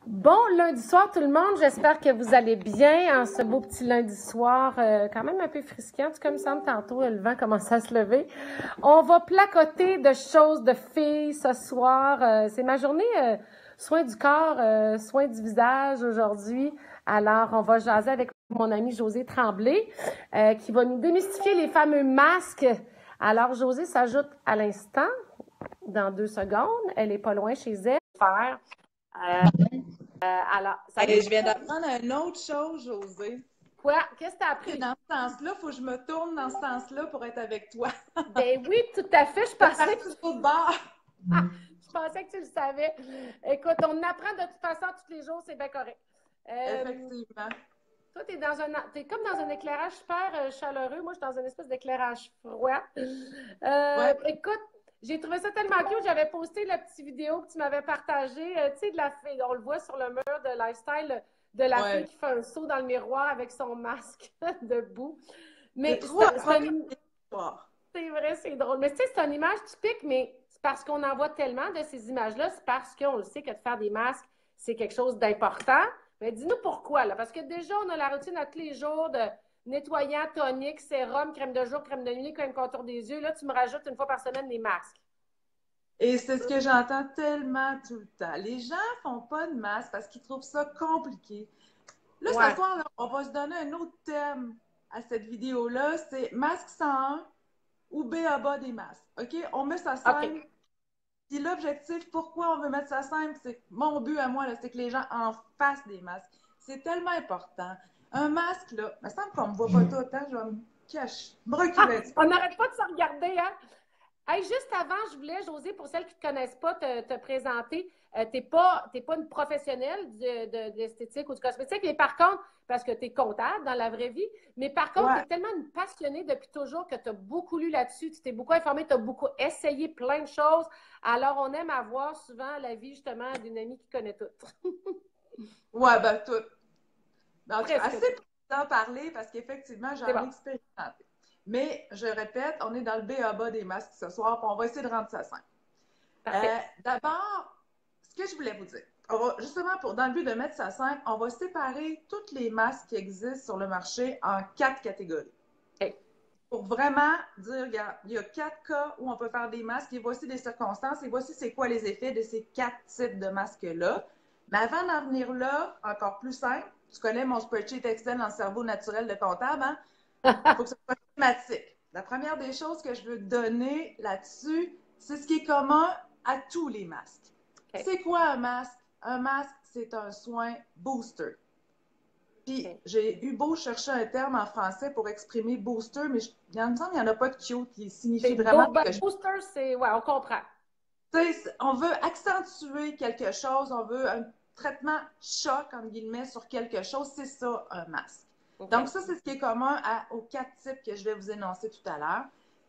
Bon lundi soir tout le monde, j'espère que vous allez bien en ce beau petit lundi soir, quand même un peu frisquant, en tout cas il me semble tantôt le vent commence à se lever. On va placoter de choses de filles ce soir, c'est ma journée soin du corps, soin du visage aujourd'hui. Alors on va jaser avec mon amie Josée Tremblay qui va nous démystifier les fameux masques. Alors Josée s'ajoute à l'instant dans 2 secondes, elle est pas loin chez elle. Faire. Alors, ça je viens d'apprendre une autre chose, Josée. Quoi? Qu'est-ce que tu as appris? Dans ce sens-là, il faut que je me tourne dans ce sens-là pour être avec toi. Ben oui, tout à fait. Je pensais que je pensais que tu le savais. Écoute, on apprend de toute façon tous les jours, c'est bien correct. Effectivement. Toi, t'es comme dans un éclairage super chaleureux. Moi, je suis dans une espèce d'éclairage froid. Ouais. Écoute, j'ai trouvé ça tellement cute. J'avais posté la petite vidéo que tu m'avais partagée. Tu sais, de la fille, on le voit sur le mur de lifestyle de la fille qui fait un saut dans le miroir avec son masque debout. Mais c'est vrai, c'est drôle. Mais tu sais, c'est une image typique, mais c'est parce qu'on en voit tellement de ces images-là, c'est parce qu'on le sait que de faire des masques, c'est quelque chose d'important. Mais dis-nous pourquoi, là. Parce que déjà, on a la routine à tous les jours de nettoyant, tonique, sérum, crème de jour, crème de nuit, crème contour des yeux. Là, tu me rajoutes une fois par semaine les masques. Et c'est ce que j'entends tellement tout le temps. Les gens font pas de masque parce qu'ils trouvent ça compliqué. Là, ce soir, là, on va se donner un autre thème à cette vidéo-là. C'est masque 101 ou B.A.B.A. des masques. OK? On met ça simple. Okay. Puis l'objectif, pourquoi on veut mettre ça simple, c'est que mon but à moi, c'est que les gens en fassent des masques. C'est tellement important. Un masque, là, il me semble qu'on ne me voit pas tout, hein? Je vais me cacher, me reculer. On n'arrête pas de se regarder, hein? Hey, juste avant, je voulais, Josée, pour celles qui ne te connaissent pas, te présenter. Tu n'es pas une professionnelle de l'esthétique ou du cosmétique, mais par contre, parce que tu es comptable dans la vraie vie, mais par contre, tu es tellement une passionnée depuis toujours que tu as beaucoup lu là-dessus, tu t'es beaucoup informée, tu as beaucoup essayé plein de choses. Alors, on aime avoir souvent la vie, justement, d'une amie qui connaît tout. Ouais, ben tout. Donc, assez pour en parler parce qu'effectivement, j'en ai expérimenté. Mais, je répète, on est dans le B.A.B.A. des masques ce soir, puis on va essayer de rendre ça simple. D'abord, ce que je voulais vous dire, justement, dans le but de mettre ça simple, on va séparer tous les masques qui existent sur le marché en 4 catégories. Okay. Pour vraiment dire, il y a 4 cas où on peut faire des masques, et voici des circonstances, et voici c'est quoi les effets de ces 4 types de masques-là. Mais avant d'en venir là, encore plus simple, tu connais mon spreadsheet Excel dans le cerveau naturel de comptable, hein? Il faut que ce soit thématique. La première des choses que je veux te donner là-dessus, c'est ce qui est commun à tous les masques. Okay. C'est quoi un masque? Un masque, c'est un soin booster. Puis, j'ai eu beau chercher un terme en français pour exprimer booster, mais il me semble qu'il n'y en a pas de cute qui signifie vraiment booster, c'est... Ouais, on comprend. On veut accentuer quelque chose, on veut un traitement choc, entre guillemets, sur quelque chose, c'est ça, un masque. Okay. Donc, ça, c'est ce qui est commun aux 4 types que je vais vous énoncer tout à l'heure.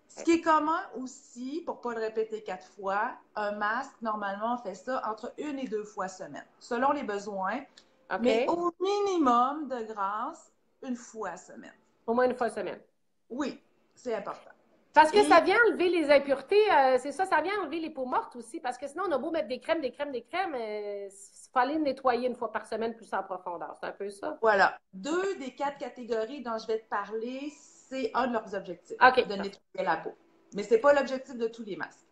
Ce qui est commun aussi, pour ne pas le répéter 4 fois, un masque, normalement, on fait ça entre 1 et 2 fois semaine, selon les besoins. Okay. Mais au minimum, de grâce, 1 fois semaine. Au moins 1 fois semaine. Oui, c'est important. Parce que ça vient enlever les impuretés, c'est ça, ça vient enlever les peaux mortes aussi, parce que sinon, on a beau mettre des crèmes, il faut aller nettoyer 1 fois par semaine plus en profondeur. C'est un peu ça? Voilà. 2 des 4 catégories dont je vais te parler, c'est un de leurs objectifs, de nettoyer la peau. Mais ce n'est pas l'objectif de tous les masques.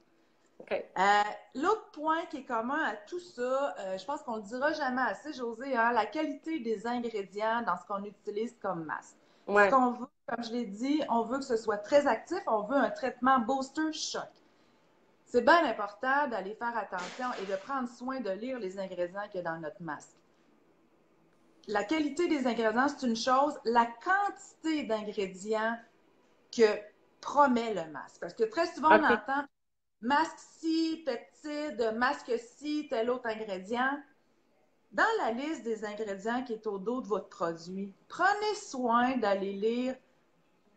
Okay. L'autre point qui est commun à tout ça, je pense qu'on ne le dira jamais assez, Josée, hein, la qualité des ingrédients dans ce qu'on utilise comme masque. Ouais. Ce qu'on veut, comme je l'ai dit, on veut que ce soit très actif, on veut un traitement booster choc. C'est bien important d'aller faire attention et de prendre soin de lire les ingrédients qu'il y a dans notre masque. La qualité des ingrédients, c'est une chose, la quantité d'ingrédients que promet le masque. Parce que très souvent, on entend masque ci, peptide, masque ci, tel autre ingrédient. Dans la liste des ingrédients qui est au dos de votre produit, prenez soin d'aller lire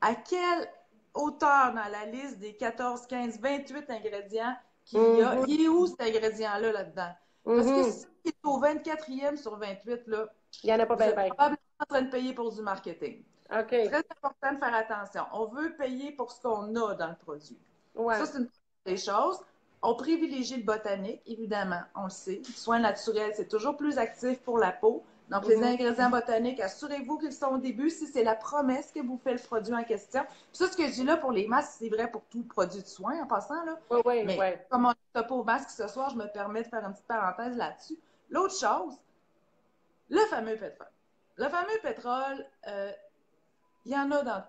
à quelle hauteur dans la liste des 14, 15, 28 ingrédients qu'il y a. Il est où cet ingrédient-là là-dedans? Parce que si il est au 24e sur 28, là, il n'y en a pas bien. Probablement en train de payer pour du marketing. Okay. Très important de faire attention. On veut payer pour ce qu'on a dans le produit. Ouais. Ça, c'est une des choses. On privilégie le botanique, évidemment, on le sait. Le soin naturel, c'est toujours plus actif pour la peau. Donc, les ingrédients botaniques, assurez-vous qu'ils sont au début si c'est la promesse que vous fait le produit en question. Puis ça, ce que je dis là pour les masques, c'est vrai pour tout produit de soin en passant. Là. Mais comme on n'est pas au masque ce soir, je me permets de faire une petite parenthèse là-dessus. L'autre chose, le fameux pétrole. Le fameux pétrole, il y en a dans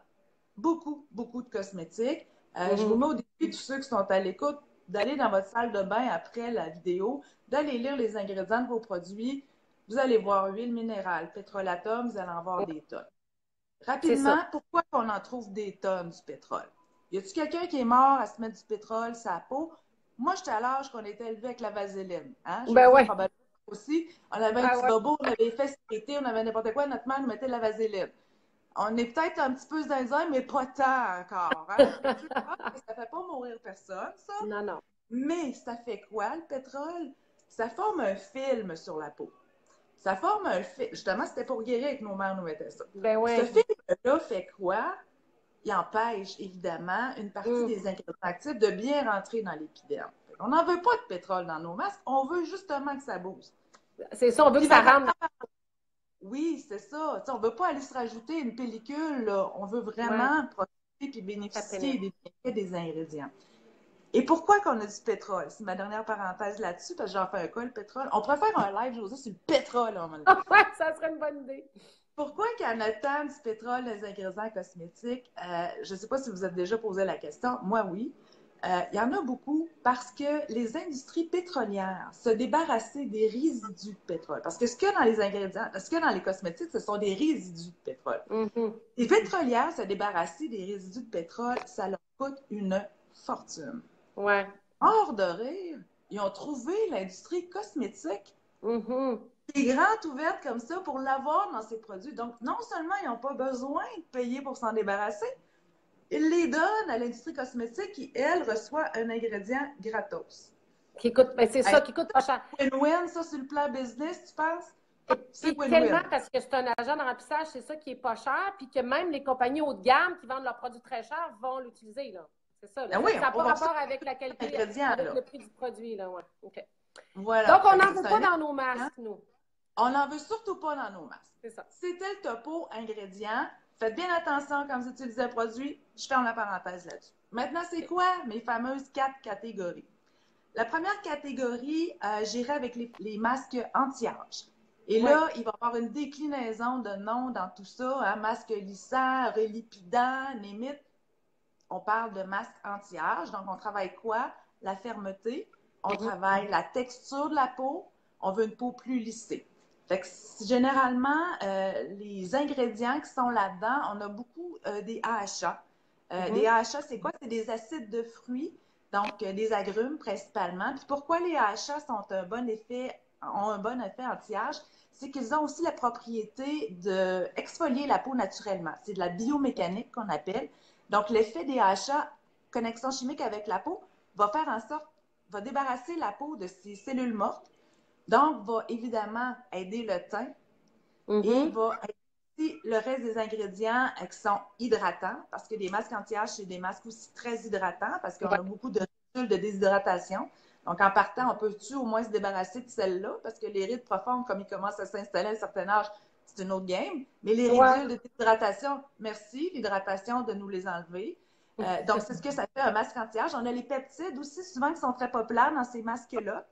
beaucoup, beaucoup de cosmétiques. Je vous mets au défi, tous ceux qui sont à l'écoute, d'aller dans votre salle de bain après la vidéo, d'aller lire les ingrédients de vos produits. Vous allez voir huile minérale, pétrolatum, vous allez en voir des tonnes. Rapidement, pourquoi on en trouve des tonnes du pétrole? Y a-t-il quelqu'un qui est mort à se mettre du pétrole sur la peau? Moi, j'étais à l'âge qu'on était élevé avec la vaseline. Hein? Probablement aussi. On avait un petit bobo, on avait fait sécurité, on avait n'importe quoi, notre mère nous mettait de la vaseline. On est peut-être un petit peu zinzin, mais pas tant encore. Hein? Ça fait pas mourir personne, ça. Non, non. Mais ça fait quoi, le pétrole? Ça forme un film sur la peau. Ça forme un film. Justement, c'était pour guérir que nos mères nous mettaient ça. Ce film-là fait quoi? Il empêche, évidemment, une partie des ingrédients actifs de bien rentrer dans l'épiderme. On n'en veut pas de pétrole dans nos masques, on veut justement que ça bouge. C'est ça, on veut que ça rentre. Oui, c'est ça. T'sais, on ne veut pas aller se rajouter une pellicule. Là. On veut vraiment profiter et bénéficier des bienfaits des ingrédients. Et pourquoi qu'on a du pétrole? C'est ma dernière parenthèse là-dessus, parce que j'en fais un cas, le pétrole. On pourrait faire un live, Josée, sur le pétrole. Ouais, ça serait une bonne idée. Pourquoi qu'il y en a tant du pétrole dans les ingrédients cosmétiques? Je ne sais pas si vous avez déjà posé la question. Moi, oui. Il y en a beaucoup parce que les industries pétrolières se débarrassaient des résidus de pétrole. Parce que ce qu'il y a dans les ingrédients, ce qu'il y a dans les cosmétiques, ce sont des résidus de pétrole. Les pétrolières se débarrasser des résidus de pétrole, ça leur coûte une fortune. Ouais. Hors de rire, ils ont trouvé l'industrie cosmétique des grandes ouvertes comme ça pour l'avoir dans ces produits. Donc, non seulement ils n'ont pas besoin de payer pour s'en débarrasser, ils les donnent à l'industrie cosmétique qui, elle, reçoit un ingrédient gratos. Qui coûte, c'est ça, qui coûte pas cher. Win-win, ça, sur le plan business, tu penses? C'est tellement parce que c'est un agent de remplissage, c'est ça qui est pas cher, puis que même les compagnies haut de gamme qui vendent leurs produits très chers vont l'utiliser, là. C'est ça, là. Ça n'a pas rapport avec la qualité, avec le prix du produit, là, ouais. OK. Voilà. Donc, on n'en veut pas dans nos masques, nous. On n'en veut surtout pas dans nos masques. C'est ça. C'était le topo ingrédients. Faites bien attention quand vous utilisez un produit. Je ferme la parenthèse là-dessus. Maintenant, c'est quoi mes fameuses 4 catégories? La première catégorie, j'irai avec les masques anti-âge. Et là, il va y avoir une déclinaison de noms dans tout ça. Hein? Masque lissant, relipidant, némite. On parle de masque anti-âge. Donc, on travaille quoi? La fermeté. On travaille la texture de la peau. On veut une peau plus lissée. Fait que, généralement, les ingrédients qui sont là-dedans, on a beaucoup des AHA. Des AHA, c'est quoi? C'est des acides de fruits, donc des agrumes principalement. Puis pourquoi les AHA ont un bon effet anti-âge? C'est qu'ils ont aussi la propriété d'exfolier la peau naturellement. C'est de la biomécanique qu'on appelle. Donc, l'effet des AHA, connexion chimique avec la peau, va faire en sorte, va débarrasser la peau de ces cellules mortes. Donc, va évidemment aider le teint et va aider aussi le reste des ingrédients qui sont hydratants, parce que les masques anti-âge, c'est des masques aussi très hydratants, parce qu'on a beaucoup de ridules de déshydratation. Donc, en partant, on peut-tu au moins se débarrasser de celles-là, parce que les rides profondes, comme ils commencent à s'installer à un certain âge, c'est une autre game. Mais les ridules de déshydratation, merci, l'hydratation, de nous les enlever. Donc, c'est ce que ça fait un masque anti-âge. On a les peptides aussi, souvent, qui sont très populaires dans ces masques-là.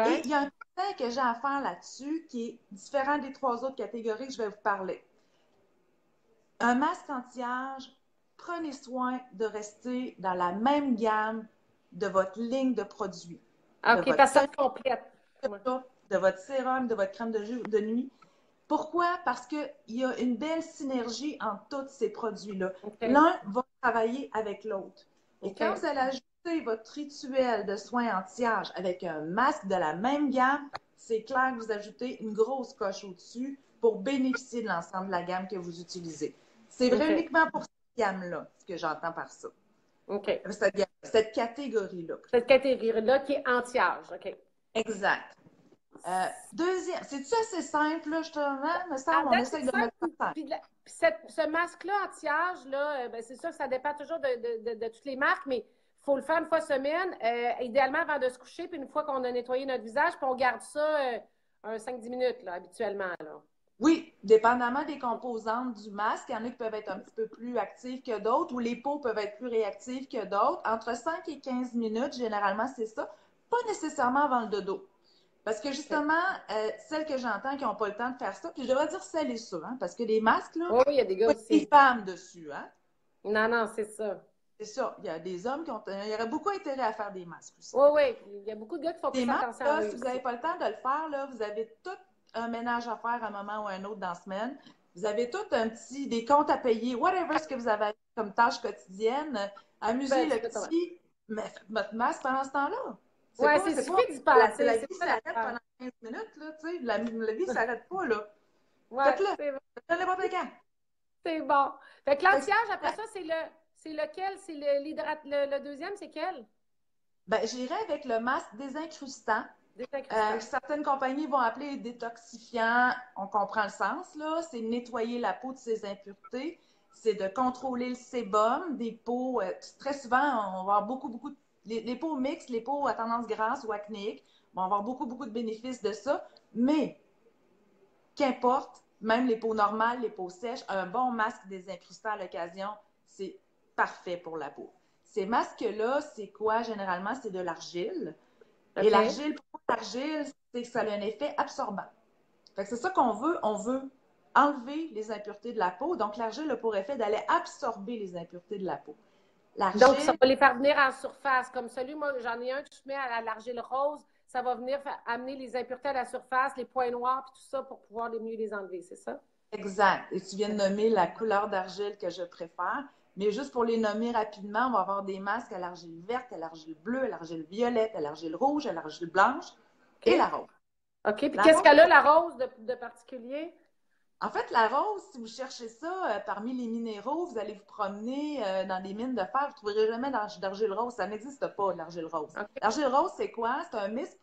Et il y a un conseil que j'ai à faire là-dessus qui est différent des 3 autres catégories que je vais vous parler. Un masque anti-âge, prenez soin de rester dans la même gamme de votre ligne de produits. OK, parce que ça complète. De votre sérum, de votre crème de nuit. Pourquoi? Parce qu'il y a une belle synergie entre tous ces produits-là. L'un va travailler avec l'autre. Et quand vous allez ajouter votre rituel de soins anti-âge avec un masque de la même gamme, c'est clair que vous ajoutez une grosse coche au-dessus pour bénéficier de l'ensemble de la gamme que vous utilisez. C'est vrai uniquement pour cette gamme-là, ce que j'entends par ça. Cette catégorie-là. Cette catégorie-là qui est anti-âge, OK. Exact. Deuxième, c'est-tu assez simple, là, justement? Me semble, on essaie de mettre ça simple. Puis ce masque-là anti-âge, là, c'est sûr que ça dépend toujours de toutes les marques, mais faut le faire une fois semaine, idéalement avant de se coucher, puis une fois qu'on a nettoyé notre visage, puis on garde ça un 5-10 minutes, là, habituellement. Là. Oui, dépendamment des composantes du masque, il y en a qui peuvent être un petit peu plus actives que d'autres, ou les peaux peuvent être plus réactives que d'autres. Entre 5 et 15 minutes, généralement, c'est ça. Pas nécessairement avant le dodo. Parce que justement, celles que j'entends qui n'ont pas le temps de faire ça, puis je devrais dire celles et ceux, hein, parce que les masques, là, Oui, il y a des gars pas des aussi. femmes dessus, hein. Non, non, c'est ça. C'est ça. Il y a des hommes qui ont. Il y aurait beaucoup intérêt à faire des masques aussi. Oui, oui. Il y a beaucoup de gars qui font Des plus masques, attention à là, eux si vous aussi. n'avez pas le temps de le faire, là, vous avez tout un ménage à faire à un moment ou à un autre dans la semaine. Vous avez tout des comptes à payer, whatever ce que vous avez comme tâche quotidienne. Amusez Ben, le tu peux t'en- petit, mais faites votre masque pendant ce temps-là. Ouais, C'est pas, suffit d'y passer. la C'est vie ça s'arrête l'affaire. pendant 15 minutes, là, tu sais. La vie s'arrête pas, là. Ouais, Faites-le. c'est bon. Faites-le n'importe quand. C'est bon. Fait que Fait que l'anti-âge, après ça, c'est lequel? C'est le deuxième, c'est quel? ben, j'irai avec le masque désincrustant. Désincrustant. Certaines compagnies vont appeler détoxifiant. On comprend le sens, là. C'est nettoyer la peau de ses impuretés. C'est de contrôler le sébum des peaux. Très souvent, on va avoir beaucoup les peaux mixtes, les peaux à tendance grasse ou acnéique, vont avoir beaucoup de bénéfices de ça. Mais, qu'importe, même les peaux normales, les peaux sèches, un bon masque désincrustant à l'occasion, c'est parfait pour la peau. Ces masques-là, c'est quoi généralement? C'est de l'argile. Et OK. l'argile, pourquoi l'argile? C'est que ça a un effet absorbant. Fait que c'est ça qu'on veut. On veut enlever les impuretés de la peau. Donc, l'argile a pour effet d'aller absorber les impuretés de la peau. Donc, ça L'argile, va les faire venir en surface. Comme celui, moi, j'en ai un que je mets à l'argile rose. Ça va venir amener les impuretés à la surface, les points noirs, puis tout ça pour pouvoir mieux les enlever, c'est ça? exact. Et tu viens de nommer la couleur d'argile que je préfère. Mais juste pour les nommer rapidement, on va avoir des masques à l'argile verte, à l'argile bleue, à l'argile violette, à l'argile rouge, à l'argile blanche et la OK. rose. OK. Puis La qu'est-ce rose, qu'elle a, la rose, de particulier? en fait, la rose, si vous cherchez ça parmi les minéraux, vous allez vous promener dans des mines de fer, vous ne trouverez jamais d'argile rose. Ça n'existe pas, l'argile rose. OK. L'argile rose, c'est quoi? C'est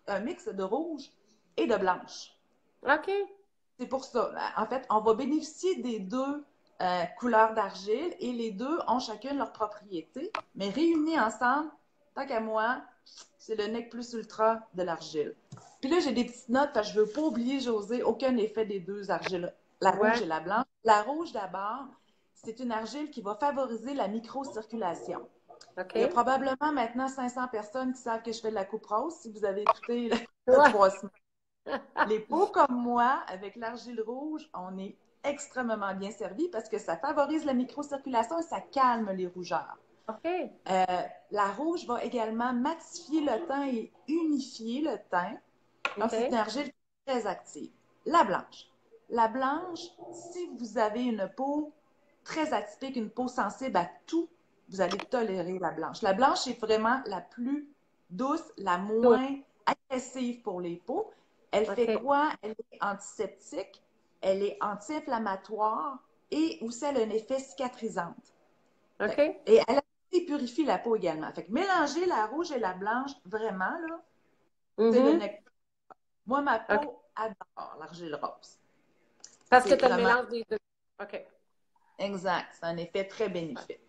un mix de rouge et de blanche. OK. C'est pour ça. En fait, on va bénéficier des deux couleurs d'argile et les deux ont chacune leurs propriétés, mais réunis ensemble, tant qu'à moi, c'est le nec plus ultra de l'argile. Puis là, j'ai des petites notes parce que je ne veux pas oublier, José, aucun effet des deux argiles, la rouge Ouais. et la blanche. La rouge, d'abord, c'est une argile qui va favoriser la microcirculation. Il y a OK. probablement maintenant 500 personnes qui savent que je fais de la coupe rose, si vous avez écouté le Ouais. 3 semaines. Les peaux comme moi, avec l'argile rouge, on est extrêmement bien servi parce que ça favorise la microcirculation et ça calme les rougeurs. OK. Euh, la rouge va également matifier le teint et unifier le teint. Donc, c'est une OK. argile très active. La blanche. La blanche, si vous avez une peau très atypique, une peau sensible à tout, vous allez tolérer la blanche. La blanche est vraiment la plus douce, la Donc, moins agressive pour les peaux. Elle fait OK. quoi? Elle est antiseptique, elle est anti-inflammatoire et aussi elle a un effet cicatrisante. OK. Et elle purifie la peau également. Fait que mélanger la rouge et la blanche, vraiment, là, c'est le Mhm. nectar. Moi, ma OK. peau adore l'argile rose. Parce que C'est tu as le vraiment mélange des deux. OK. exact. C'est un effet très bénéfique.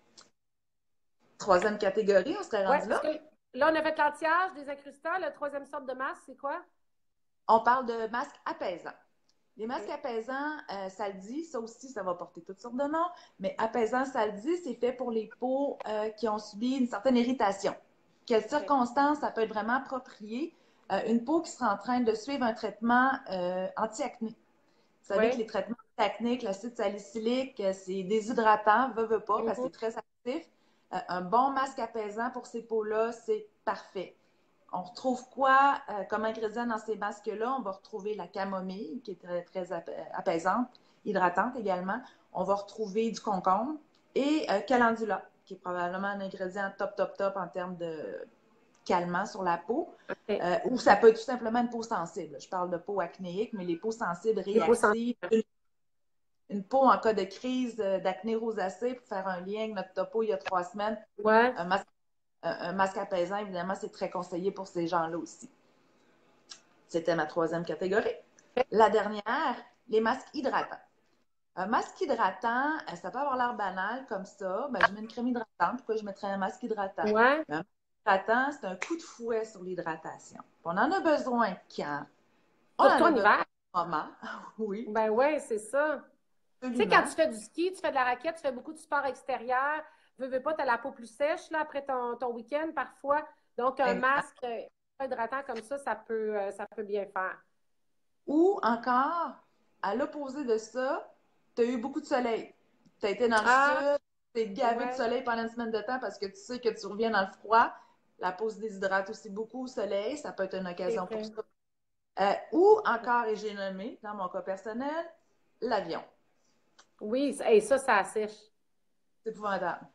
Troisième catégorie, on serait Oui, rendu parce là. que là, on a fait l'anti-âge, des incrustants. La troisième sorte de masque, c'est quoi? On parle de masques apaisants. Les masques OK. apaisants, ça le dit, ça aussi, ça va porter toutes sortes de noms, mais apaisant, ça le dit, c'est fait pour les peaux qui ont subi une certaine irritation. Quelles OK. circonstances ça peut être vraiment approprié? Une peau qui sera en train de suivre un traitement anti-acné. Vous savez que Oui. les traitements anti-acné, l'acide salicylique, c'est déshydratant, veut pas, parce que Mhm. c'est très actif. Un bon masque apaisant pour ces peaux-là, c'est parfait. On retrouve quoi comme ingrédient dans ces masques-là? On va retrouver la camomille, qui est très apaisante, hydratante également. On va retrouver du concombre et calendula, qui est probablement un ingrédient top en termes de calmant sur la peau. OK. Ou ça peut être tout simplement une peau sensible. Je parle de peau acnéique, mais les peaux sensibles Les peaux sensibles. réactives, une peau en cas de crise d'acné rosacée, pour faire un lien avec notre topo il y a 3 semaines, Ouais. un masque apaisant, évidemment, c'est très conseillé pour ces gens-là aussi. C'était ma troisième catégorie. La dernière, les masques hydratants. Un masque hydratant, ça peut avoir l'air banal comme ça. Ben, je mets une crème hydratante. Pourquoi je mettrais un masque hydratant? Ouais. Un hydratant, c'est un coup de fouet sur l'hydratation. On en a besoin quand? On en Surtout a en besoin hiver. en moment, oui. Ben ouais, c'est ça. Tu sais, quand Absolument. tu fais du ski, tu fais de la raquette, tu fais beaucoup de sport extérieur, veux pas, tu as la peau plus sèche là, après ton week-end parfois. Donc, un Exact. masque hydratant comme ça peut bien faire. Ou encore, à l'opposé de ça, tu as eu beaucoup de soleil. Tu as été dans le Ah, sud, tu es gavé de ouais, soleil pendant une semaine de temps parce que tu sais que tu reviens dans le froid. La peau se déshydrate aussi beaucoup au soleil. Ça peut être une c'est occasion pour vrai. ça. Ou encore, et j'ai nommé, dans mon cas personnel, l'avion. Oui, et ça assèche. C'est épouvantable.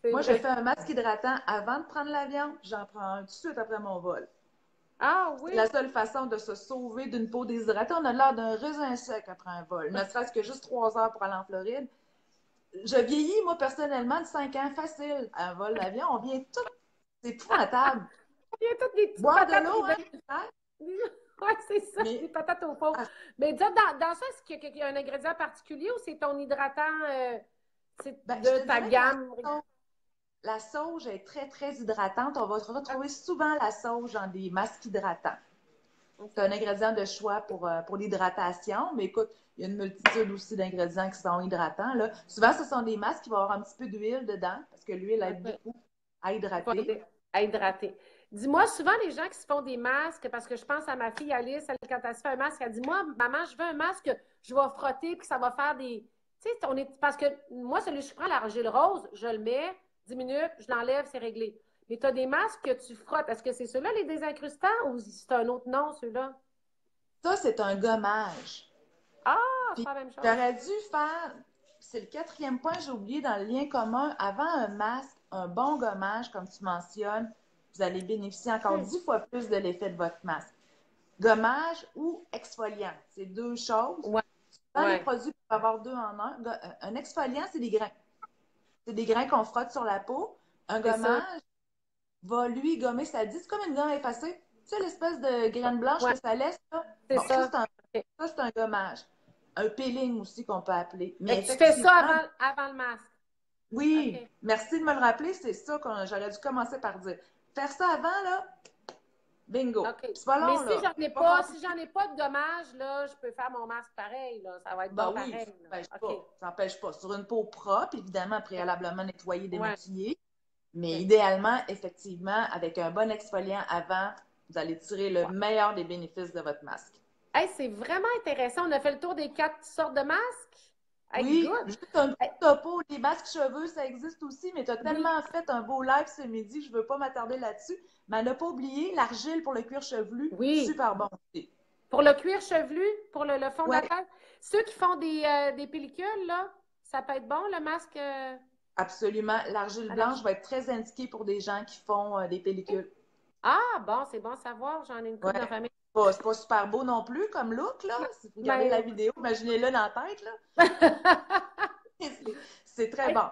C'est Moi, je vrai. fais un masque hydratant avant de prendre l'avion, j'en prends un tout de suite après mon vol. Ah C'est oui, la seule façon de se sauver d'une peau déshydratée. On a l'air d'un raisin sec après un vol, ne serait-ce que juste 3 heures pour aller en Floride. Je vieillis, moi, personnellement, de 5 ans, facile, à un vol d'avion. On vient tout. C'est épouvantable. il y a toutes des petites Boire de patates l'eau, qui hein? donnent. Oui, c'est ça, des Mais patates au pot. Mais déjà, dans ça, est-ce qu'il y a un ingrédient particulier ou c'est ton hydratant ben, je de te ta dirais que gamme? la sauge est très, très hydratante. On va retrouver souvent la sauge dans des masques hydratants. C'est un ingrédient de choix pour l'hydratation, mais écoute, il y a une multitude aussi d'ingrédients qui sont hydratants. Là. Souvent, ce sont des masques qui vont avoir un petit peu d'huile dedans, parce que l'huile aide OK. beaucoup à Faut hydrater. aider à hydrater. Dis-moi, souvent, les gens qui se font des masques, parce que je pense à ma fille Alice, quand elle se fait un masque, elle dit, moi, maman, je veux un masque, je vais frotter, puis ça va faire des... Tu sais, parce que moi, celui que je prends, l'argile rose, je le mets, 10 minutes, je l'enlève, c'est réglé. Mais tu as des masques que tu frottes. Est-ce que c'est ceux-là, les désincrustants, ou c'est un autre nom, ceux-là? Ça, c'est un gommage. Ah, c'est Puis, pas la même chose. j'aurais dû faire, c'est le quatrième point, j'ai oublié dans le lien commun, avant un masque, un bon gommage, comme tu mentionnes, vous allez bénéficier encore OK. 10 fois plus de l'effet de votre masque. Gommage ou exfoliant, c'est deux choses. Ouais, Dans les ouais, produits peuvent avoir deux en un. Un exfoliant, c'est des grains. C'est des grains qu'on frotte sur la peau. Un c'est ça. gommage va, lui, gommer, ça dit, c'est comme une gomme effacée. Tu sais, l'espèce de graine blanche Ouais, que ça laisse, là? c'est Bon, ça, ça. OK. ça, c'est un gommage. Un peeling aussi qu'on peut appeler. Mais Fait que tu fais ça effectivement, avant le masque. oui, OK. merci de me le rappeler, c'est ça que j'aurais dû commencer par dire. Faire ça avant, là, bingo. OK. C'est pas Mais long, là. Pas si compliqué. j'en ai pas de dommages, là, je peux faire mon masque pareil, là. Ça va être Ben bon oui, pareil, là. ça n'empêche OK. pas. Ça n'empêche pas. Sur une peau propre, évidemment, préalablement nettoyée, Ouais. démaquillée. Mais OK. idéalement, effectivement, avec un bon exfoliant avant, vous allez tirer le Ouais. meilleur des bénéfices de votre masque. Hey, c'est vraiment intéressant. On a fait le tour des 4 sortes de masques. Hey, Oui, good. juste un petit Hey, topo, les masques cheveux, ça existe aussi, mais tu as oui. tellement fait un beau live ce midi, je ne veux pas m'attarder là-dessus. Mais à ne pas oublier, l'argile pour le cuir chevelu, Oui. super bon aussi. Pour le cuir chevelu, pour le fond de la Oui, tête. Ceux qui font des pellicules, là, ça peut être bon, le masque absolument. L'argile à blanche l'argile. va être très indiquée pour des gens qui font des pellicules. Ah, bon, c'est bon à savoir. J'en ai une Ouais. coupe dans la famille. C'est pas super beau non plus comme look, là. Si vous regardez la Mais, vidéo, imaginez-le dans la tête, là. C'est très hey, bon.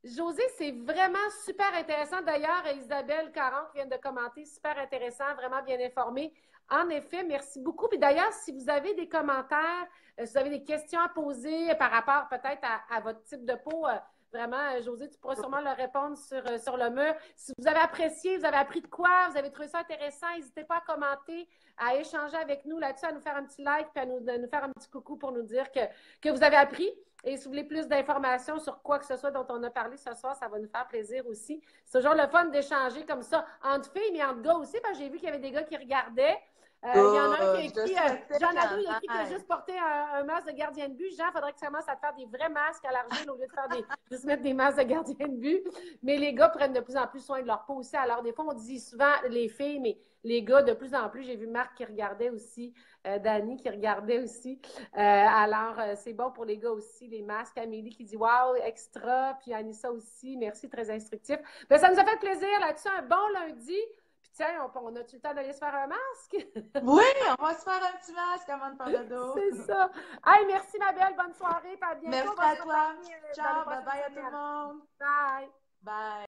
Josée, c'est vraiment super intéressant. D'ailleurs, Isabelle Caron qui vient de commenter, super intéressant, vraiment bien informé. En effet, merci beaucoup. Puis d'ailleurs, si vous avez des commentaires, si vous avez des questions à poser par rapport peut-être à votre type de peau, vraiment, Josée, tu pourras sûrement leur répondre sur le mur. Si vous avez apprécié, vous avez appris de quoi, vous avez trouvé ça intéressant, n'hésitez pas à commenter, à échanger avec nous là-dessus, à nous faire un petit like, puis à nous faire un petit coucou pour nous dire que vous avez appris. Et si vous voulez plus d'informations sur quoi que ce soit dont on a parlé ce soir, ça va nous faire plaisir aussi. C'est toujours le fun d'échanger comme ça entre filles, mais entre gars aussi, parce que j'ai vu qu'il y avait des gars qui regardaient. Il y en a un qui a Je écrit, souhaitais Jean qu'il y Nadeau, en il a écrit qu'il a ait. juste porté un masque de gardien de but. Jean, il faudrait que ça commence à te faire des vrais masques à l'argile au lieu de faire juste mettre des masques de gardien de but. Mais les gars prennent de plus en plus soin de leur peau aussi. Alors, des fois, on dit souvent les filles, mais les gars, de plus en plus, j'ai vu Marc qui regardait aussi, Dani qui regardait aussi. C'est bon pour les gars aussi, les masques. Amélie qui dit wow, extra. Puis Anissa aussi, merci, très instructif. Ben, ça nous a fait plaisir là-dessus. Un bon lundi. Puis tiens, on a-tu le temps d'aller se faire un masque? Oui, on va se faire un petit masque avant de faire le dos. C'est ça. Hey, merci ma belle, bonne soirée. Puis à bientôt. Merci On va à se toi. reparler dans les Ciao, bye prochaines bye à tout le semaines. monde. Bye. Bye.